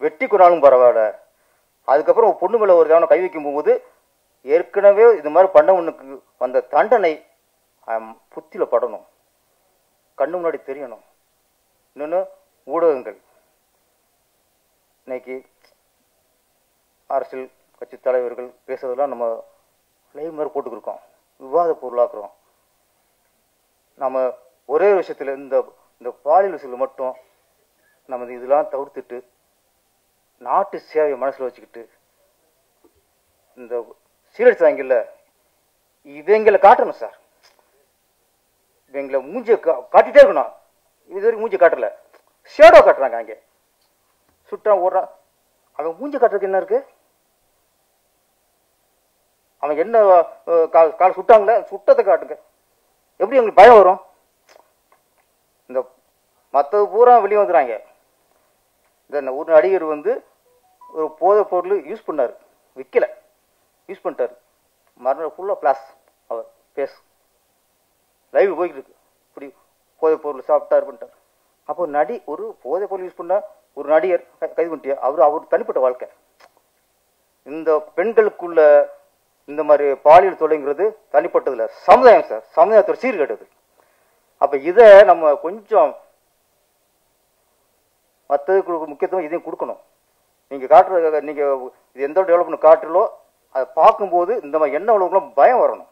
வெட்டி கொண்டாலும் பரவாயில்ல. அதுக்கப்புறம் பொண்ணு மேல ஒரு கை வைக்கும் போது ஏற்கனவே இது மாதிரி பண்ணவனுக்கு வந்த தண்டனை புத்தியில படணும், கண்ணு முன்னாடி தெரியணும். இன்னொன்னு, ஊடகங்கள் இன்னைக்கு அரசியல் கட்சி தலைவர்கள் பேசுறதெல்லாம் நம்ம லைவ் மாதிரி போட்டுக்கிருக்கோம், விவாத பொருளாக்குறோம். நம்ம ஒரே விஷயத்துல இந்த பாலியல் விஷயத்தில் மட்டும் நம்ம இதெல்லாம் தவிர்த்துட்டு நாட்டு சேவையை மனசுல வச்சுக்கிட்டு இந்த சீரழிச்சாங்கல்ல இவங்களை காட்டணும் சார். இவங்களை மூஞ்சிய காட்டிட்டே இருக்கணும். இது வரைக்கும் மூஞ்சி காட்டல, ஷேடோ காட்டுறாங்க. அங்கே சுட்டான் ஓடுறான், அவன் மூஞ்சி காட்டுறதுக்கு என்ன இருக்கு? அவன் என்ன கால் சுட்டாங்களே, சுட்டத்தை காட்டுங்க. எப்படி எங்களுக்கு பயம் வரும்? இந்த மற்றது பூரா வெளியே வந்துடுறாங்க. இந்த ஒரு நடிகர் ஒரு போதை பொருள் யூஸ் பண்ணாரு, விற்கல, யூஸ் பண்ணிட்டாரு. மறுநாள் ஃபுல்லாக பிளாஸ் அவர் பேஸ் லைவ் போய்கிட்டு இருக்கு. இப்படி போதை பொருள் சாப்பிட்டாரு பண்ணிட்டார். அப்போ ஒரு போதை பொருள் யூஸ் பண்ண ஒரு நடிகர் கைது பண்ணிட்டியா, அவர் தனிப்பட்ட வாழ்க்கை. இந்த பெண்களுக்குள்ள இந்த மாதிரி பாலியல் தொலைங்கிறது தனிப்பட்டதில்ல, சமுதாயம் சார், சமுதாயத்தோட சீர்கேட்டது. அப்ப இதை நம்ம கொஞ்சம் மற்றதுக்கு முக்கியத்துவம் இதையும் கொடுக்கணும். நீங்க காட்டுற நீங்க இது எந்த டெவலப்மெண்ட் காட்டுறோ அதை பார்க்கும்போது இந்த மாதிரி என்ன உலகம் பயம் வரணும்.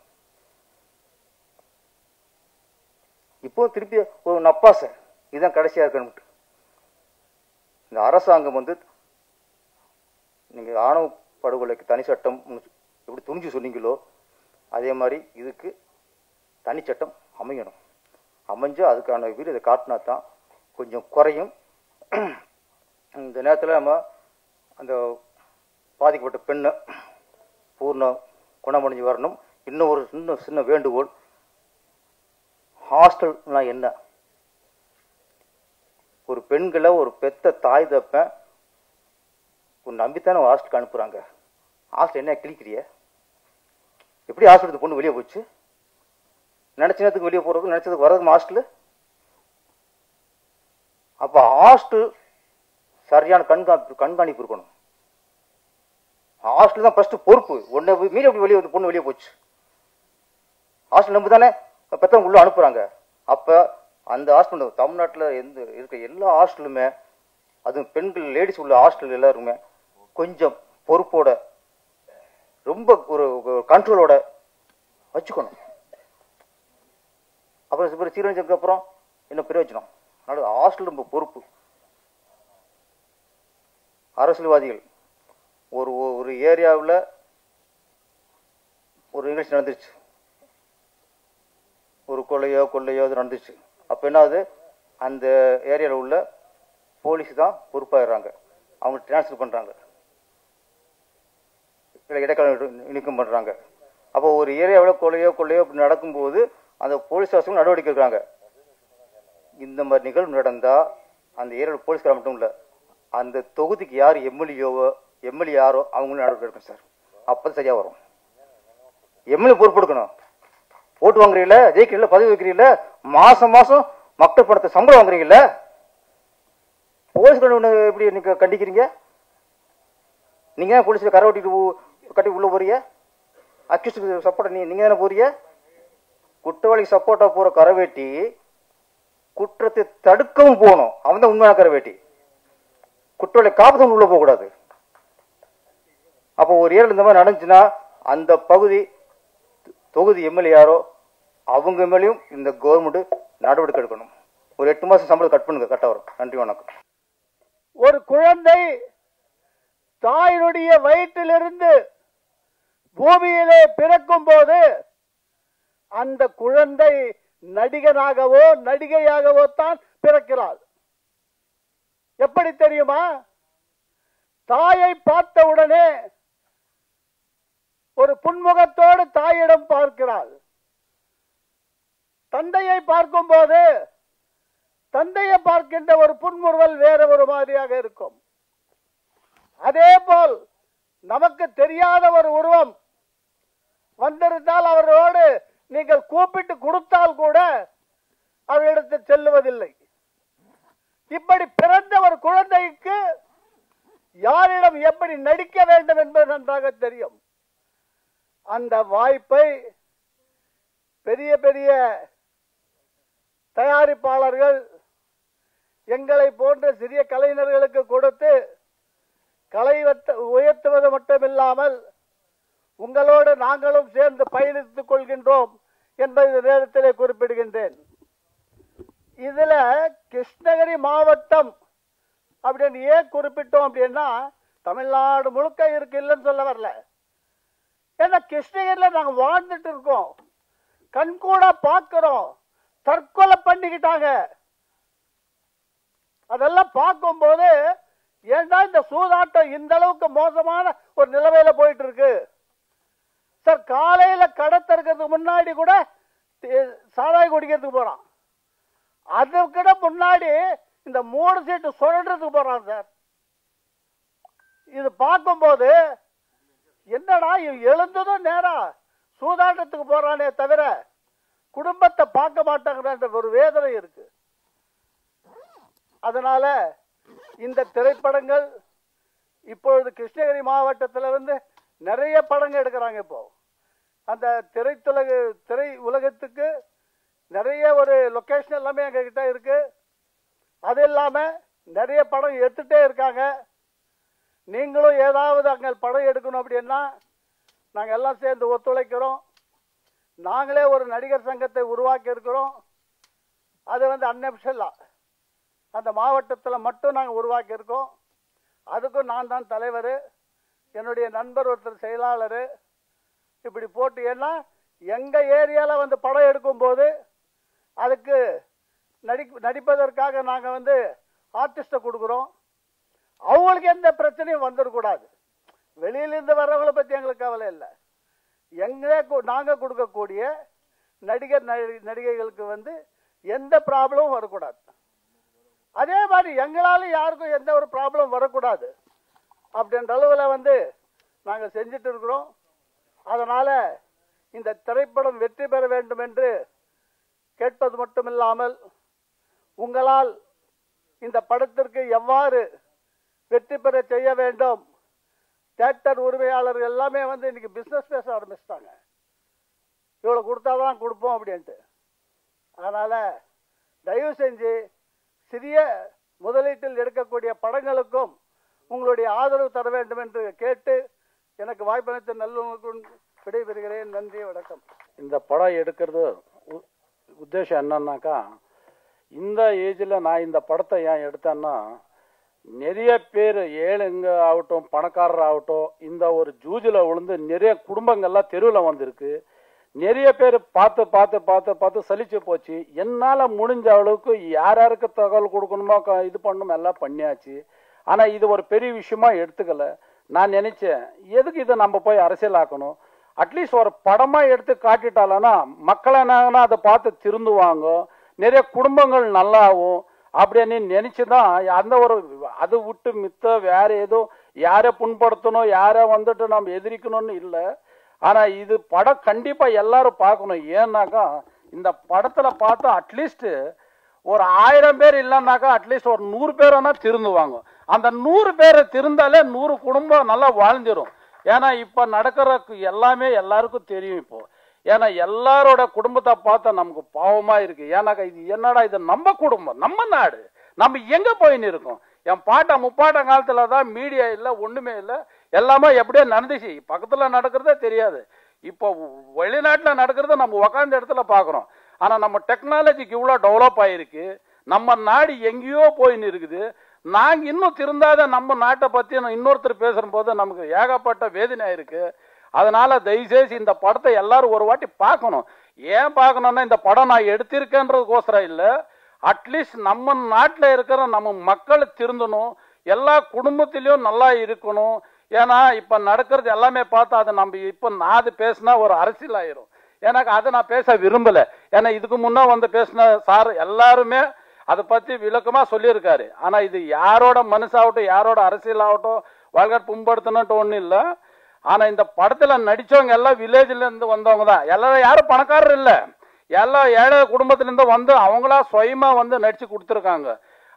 இப்போ திருப்பி ஒரு நப்பாசை இதுதான் கடைசியா இருக்கணும். இந்த அரசாங்கம் நீங்க ஆணவ படுகொலைக்கு தனி சட்டம் எப்படி துணிஞ்சு சொன்னீங்களோ அதே மாதிரி இதுக்கு தனி சட்டம் அமையணும். அமைஞ்சு அதுக்கான வீடு இதை காட்டினா தான் கொஞ்சம் குறையும். இந்த நேரத்தில் நம்ம அந்த பாதிக்கப்பட்ட பெண்ணை பூர்ண குணமடைஞ்சு வரணும். இன்னும் ஒரு சின்ன வேண்டுகோள், ஹாஸ்டல்னா என்ன? ஒரு பெண்களை ஒரு பெத்த தாய் தப்ப ஒரு நம்பித்தானே ஹாஸ்டலுக்கு அனுப்புறாங்க. ஹாஸ்டல் என்ன கிழிக்கிறிய? எப்படி ஹாஸ்டலுக்கு பொண்ணு வெளியே போச்சு? நினைச்ச நேரத்துக்கு வெளியே போறது, நினைச்சதுக்கு வர்றதுக்கு ஹாஸ்டல். அப்ப ஹாஸ்டல் சரியான கண்காணிப்பு இருக்கணும். ஹாஸ்டல் தான் ஃபர்ஸ்ட் பொறுப்பு. ஒன்னு மீறி எப்படி வெளியே பொண்ணு வெளியே போச்சு, ஹாஸ்டல் நம்பி தானே பெத்தவங்க உள்ள அனுப்புறாங்க. அப்ப அந்த ஹாஸ்டல் தமிழ்நாட்டில் இருக்க எல்லா ஹாஸ்டலுமே, அதுவும் பெண்கள் லேடிஸ் உள்ள ஹாஸ்டல் எல்லாருமே கொஞ்சம் பொறுப்போட ரொம்ப ஒரு கண்ட்ரோலோட வச்சுக்கணும். அப்புறம் சீரழிஞ்சதுக்கு அப்புறம் என்ன பிரயோஜனம்? அதனால ஹாஸ்டல் ரொம்ப பொறுப்பு. அரசியல்வாதிகள் ஒரு ஏரியாவில் ஒரு நிகழ்ச்சி நடந்துருச்சு, ஒரு கொள்ளையோ அது நடந்துச்சு. அப்போ என்னாவது, அந்த ஏரியாவில் உள்ள போலீஸ் தான் பொறுப்பாயிடுறாங்க, அவங்க டிரான்ஸ்ஃபர் பண்ணுறாங்க, இல்லை இடைக்கால நீக்கம் பண்ணுறாங்க. அப்போ ஒரு ஏரியாவில் கொள்ளையோ நடக்கும்போது அந்த போலீஸ் அரசும் நடவடிக்கை எடுக்கிறாங்க. இந்த மாதிரி நிகழ்வு நடந்தால் அந்த ஏரியாவில் போலீஸ்கார மட்டும் இல்லை, அந்த தொகுதிக்கு யார் எம்எல்ஏ யாரோ அவங்களும் நடவடிக்கை எடுக்கணும் சார். அப்போ சரியாக வரும். எம்எல்ஏ பொறுப்பெடுக்கணும். ஓட்டு வாங்குறீங்கள, ஜெயிக்கிறீங்கள, பதவி வைக்கிறீங்கள, மாசம் மக்கள் பணத்தை சம்பளம் வாங்குறீங்கல்ல, போலீஸ் எப்படி நீங்க கண்டிக்கிறீங்க? நீங்க தான் போலீஸ்ல கரை ஓட்டிட்டு கட்டி உள்ள போறீங்க. அக்யூஸ்டுக்கு சப்போர்ட் நீங்க தானே போறீங்க. குற்றவாளிக்கு சப்போர்ட்டா போற கரவேட்டி குற்றத்தை தடுக்கவும் போகணும். அவன் தான் உண்மையான கரவேட்டி. குற்றவாளி காப்பதும் உள்ள போக கூடாது. அப்போ ஒரு ஏரியா இந்த மாதிரி நடந்துச்சுன்னா அந்த பகுதி தொகுதி எம்எல்ஏ யாரோ அவங்க மேலேயும் இந்த கவர்மெண்ட் நடவடிக்கை எடுக்கணும். ஒரு 8 மாசம் சம்பளம் கட் பண்ணுங்க, கரெக்டா வரும். நன்றி, வணக்கம். ஒரு குழந்தை தாயினுடைய வயிற்றிலிருந்து பூமியிலே பிறக்கும் போது அந்த குழந்தை நடிகனாகவோ நடிகையாகவோ தான் பிறக்கிறாள். எப்படி தெரியுமா? தாயை பார்த்த உடனே ஒரு புன்முகத்தோடு தாயிடம் பார்க்கிறாள். தந்தையை பார்க்கும் போது தந்தையை பார்க்கின்ற ஒரு புன்முறுவல் வேற ஒரு மாதிரியாக இருக்கும். அதே போல் நமக்கு தெரியாத ஒரு உருவம் வந்திருந்தால் அவர்களோடு நீங்கள் கூப்பிட்டு கொடுத்தால் கூட அவரிடத்தில் செல்லுவதில்லை. இப்படி பிறந்த ஒரு குழந்தைக்கு யாரிடம் எப்படி நடிக்க வேண்டும் என்பது நன்றாக தெரியும். அந்த வாய்ப்பை பெரிய பெரிய தயாரிப்பாளர்கள் எங்களை போன்ற சிறிய கலைஞர்களுக்கு கொடுத்து கலை உயர்த்துவது மட்டுமில்லாமல் உங்களோடு நாங்களும் சேர்ந்து பயணித்துக் கொள்கின்றோம் என்பதை இந்த நேரத்திலே குறிப்பிடுகின்றேன். இதுல கிருஷ்ணகிரி மாவட்டம் அப்படின்னு ஏன் குறிப்பிட்டோம் அப்படின்னா, தமிழ்நாடு முழுக்க இருக்கு, இல்லைன்னு சொல்ல வரல. ஏன்னா கிருஷ்ணகிரியில நாங்க வாழ்ந்துட்டு இருக்கோம், கண்கூட பார்க்கிறோம். தற்கொலை பண்ணிக்கிட்டாங்க. அதெல்லாம் பார்க்கும்போது ஏன்டா இந்த சூதாட்டம் இந்த அளவுக்கு மோசமான ஒரு நிலைமையில போயிட்டு இருக்கு. சார், காலையில கடை திறக்கிறதுக்கு முன்னாடி கூட சாராய் குடிக்கிறதுக்கு போறான். அதுக்கிட முன்னாடி இந்த 3 சீட்டு சுழன்றதுக்கு போறான் சார். இது பார்க்கும்போது என்னடா எழுந்ததும் நேரா சூதாட்டத்துக்கு போறானே தவிர குடும்பத்தை பார்க்க மாட்டாங்கிற ஒரு வேதனை இருக்கு. அதனால இந்த திரைப்படங்கள் இப்பொழுது கிருஷ்ணகிரி மாவட்டத்தில் வந்து நிறைய படங்கள் எடுக்கிறாங்க. இப்போ அந்த திரை உலகத்துக்கு நிறைய ஒரு லொகேஷன் எல்லாமே எங்க கிட்ட இருக்கு. அது இல்லாம நிறைய படம் எடுத்துட்டே இருக்காங்க. நீங்களும் ஏதாவது அங்கே படம் எடுக்கணும் அப்படின்னா நாங்கள் எல்லாம் சேர்ந்து ஒத்துழைக்கிறோம். நாங்களே ஒரு நடிகர் சங்கத்தை உருவாக்கி இருக்கிறோம். அது வந்து அன்அபிஷியலா அந்த மாவட்டத்தில் மட்டும் நாங்கள் உருவாக்கி இருக்கோம். அதுக்கும் நான் தான் தலைவர், என்னுடைய நண்பர் ஒருத்தர் செயலாளர். இப்படி போட்டு ஏன்னா எங்கள் ஏரியாவில் வந்து படம் எடுக்கும்போது அதுக்கு நடிப்பதற்காக நாங்கள் வந்து ஆர்டிஸ்ட்டை கொடுக்குறோம். அவங்களுக்கு எந்த பிரச்சனையும் வந்துடக்கூடாது. வெளியிலிருந்து வர்றவங்களை பற்றி எங்களுக்கு கவலை இல்லை. நாங்கள் கொடுக்கக்கூடிய நடிகைகளுக்கு வந்து எந்த ப்ராப்ளமும் வரக்கூடாது. அதே மாதிரி எங்களால் யாருக்கும் எந்த ஒரு ப்ராப்ளம் வரக்கூடாது அப்படின்ற அளவில் வந்து நாங்கள் செஞ்சுட்டு இருக்கிறோம். அதனால் இந்த திரைப்படம் வெற்றி பெற வேண்டும் என்று கேட்பது மட்டுமில்லாமல் உங்களால் இந்த படத்திற்கு எவ்வாறு வெற்றி பெற செய்ய வேண்டும், தியேட்டர் உரிமையாளர்கள் எல்லாமே வந்து இன்னைக்கு பிஸ்னஸ் பேச ஆரம்பிச்சிட்டாங்க. இவ்வளோ கொடுத்தாதான் கொடுப்போம் அப்படின்ட்டு. அதனால் தயவு செஞ்சு சிறிய முதலீட்டில் எடுக்கக்கூடிய படங்களுக்கும் உங்களுடைய ஆதரவு தர வேண்டும் என்று கேட்டு எனக்கு வாய்ப்பளித்த நல்லுக்கும் விடைபெறுகிறேன். நன்றி, வணக்கம். இந்த படம் எடுக்கிறது உத்தேசம் என்னன்னாக்கா, இந்த ஏஜில் நான் இந்த படத்தை ஏன் எடுத்தேன்னா, நிறைய பேர் ஏழைங்க ஆகட்டும் பணக்காரர் ஆகட்டும் இந்த ஒரு ஜூஜில் விழுந்து நிறைய குடும்பங்கள்லாம் தெருவில் வந்திருக்கு. நிறைய பேர் பார்த்து பார்த்து பார்த்து பார்த்து சலிச்சு போச்சு. என்னால் முடிஞ்ச அளவுக்கு யாருக்கு தகவல் கொடுக்கணுமோ இது பண்ணணும் எல்லாம் பண்ணியாச்சு. ஆனால் இது ஒரு பெரிய விஷயமா எடுத்துக்கல. நான் நினைச்சேன் எதுக்கு இதை நம்ம போய் அரசியலாக்கணும், அட்லீஸ்ட் ஒரு படமாக எடுத்து காட்டிட்டாலன்னா மக்கள் என்னாங்கன்னா அதை பார்த்து திருந்துவாங்க, நிறைய குடும்பங்கள் நல்லாவும் அப்படின்னு நினைச்சுதான் அந்த ஒரு அதை விட்டு மித்த வேற ஏதோ யாரை புண்படுத்தணும் யாரை வந்துட்டு நம்ம எதிரிக்கணும்னு இல்லை. ஆனா இது படம் கண்டிப்பா எல்லாரும் பார்க்கணும். ஏன்னாக்கா இந்த படத்துல பார்த்தா அட்லீஸ்ட் ஒரு 1000 பேர் இல்லைன்னாக்கா அட்லீஸ்ட் ஒரு 100 பேர் வேணா திருந்துவாங்க. அந்த 100 பேரை திருந்தாலே 100 குடும்பம் நல்லா வாழ்ந்துடும். ஏன்னா இப்ப நடக்கிற எல்லாமே எல்லாருக்கும் தெரியும். இப்போ ஏன்னா எல்லாரோட குடும்பத்தை பார்த்தா நமக்கு பாவமா இருக்கு. ஏன்னாக்கா இது என்னடா, இது நம்ம குடும்பம், நம்ம நாடு, நம்ம எங்க போயின்னு இருக்கோம். என் பாட்டா முப்பாட்டம் காலத்துல தான் மீடியா இல்லை, ஒண்ணுமே இல்லை, எல்லாமே எப்படியோ நடந்துச்சு. பக்கத்துல நடக்கிறதே தெரியாது. இப்போ வெளிநாட்டுல நடக்கிறத நம்ம உக்காந்த இடத்துல பாக்குறோம். ஆனா நம்ம டெக்னாலஜிக்கு இவ்வளவு டெவலப் ஆயிருக்கு. நம்ம நாடு எங்கேயோ போயின்னு இருக்குது. நாங்க இன்னும் திருந்தாத நம்ம நாட்டை பத்தி இன்னொருத்தர் பேசுற போது நமக்கு ஏகப்பட்ட வேதனை இருக்கு. அதனால தயவுசெய்து இந்த படத்தை எல்லாரும் ஒரு வாட்டி பார்க்கணும். ஏன் பார்க்கணும்னா இந்த படம் நான் எடுத்திருக்கேன்றதுக்கோசரம் இல்லை, அட்லீஸ்ட் நம்ம நாட்டில் இருக்கிற நம்ம மக்கள் திருந்தணும், எல்லா குடும்பத்திலையும் நல்லா இருக்கணும். ஏன்னா இப்ப நடக்கிறது எல்லாமே பார்த்தா அதை நம்ம இப்ப நான் அது பேசினா ஒரு அரசியல் ஆயிரும். எனக்கு அதை நான் பேச விரும்பல. ஏன்னா இதுக்கு முன்னே வந்து பேசின சார் எல்லாருமே அதை பத்தி விளக்கமா சொல்லியிருக்காரு. ஆனா இது யாரோட மனசாகட்டும், யாரோட அரசியல் ஆகட்டும், வாழ்க்கை புண்படுத்தணும்ட்டு ஒன்றும் இல்லை. ஆனா இந்த படத்துல நடிச்சவங்க எல்லாம் வில்லேஜ்ல இருந்து வந்தவங்க தான். எல்லாரும் யாரும் பணக்காரர் இல்லை, எல்லாம் ஏழை குடும்பத்திலிருந்து வந்து அவங்களா சுயமா வந்து நடிச்சு கொடுத்துருக்காங்க.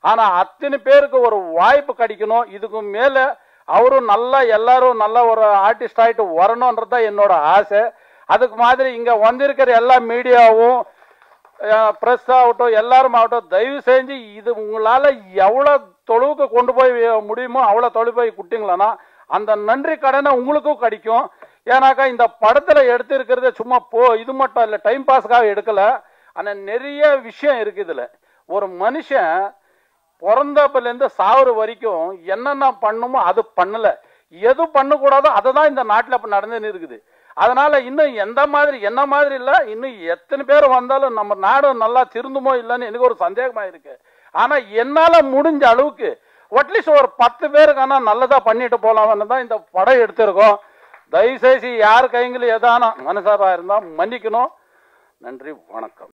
ஆனா அத்தனை பேருக்கு ஒரு வாய்ப்பு கிடைக்கணும். இதுக்கு மேல அவரும் நல்லா எல்லாரும் நல்ல ஒரு ஆர்டிஸ்ட் ஆகிட்டு வரணும்ன்றதான் என்னோட ஆசை. அதுக்கு மாதிரி இங்க வந்திருக்கிற எல்லா மீடியாவும் பிரஸ் ஆகட்டும், எல்லாரும் ஆகட்டும், தயவு செஞ்சு இது உங்களால எவ்வளவு தொழுவுக்கு கொண்டு போய் முடியுமோ அவ்வளோ தொழில் போய் கொடுத்தீங்களா அந்த நன்றி கடனை உங்களுக்கும் கிடைக்கும். ஏன்னாக்கா இந்த படத்துல எடுத்திருக்கிறது சும்மா இது மட்டும் இல்லை, டைம் பாஸ்க்காக எடுக்கல. ஆனால் நிறைய விஷயம் இருக்கு இதுல. ஒரு மனுஷன் பிறந்தப்பிலேருந்து சாவர வரைக்கும் என்னென்ன பண்ணுமோ அது பண்ணல, எது பண்ணக்கூடாதோ அதை தான் இந்த நாட்டில் இப்போ நடந்துன்னு இருக்குது. அதனால இன்னும் என்ன மாதிரி இல்லை, இன்னும் எத்தனை பேர் வந்தாலும் நம்ம நாடு நல்லா திருந்துமோ இல்லைன்னு எனக்கு ஒரு சந்தேகமா இருக்கு. ஆனா என்னால முடிஞ்ச அளவுக்கு அட்லீஸ்ட் ஒரு 10 பேருக்கான நல்லதா பண்ணிட்டு போலாம்னு தான் இந்த படம் எடுத்திருக்கோம். தயவுசெய்து யார் கைங்களும் எதான மனசாரா இருந்தா மன்னிக்கணும். நன்றி, வணக்கம்.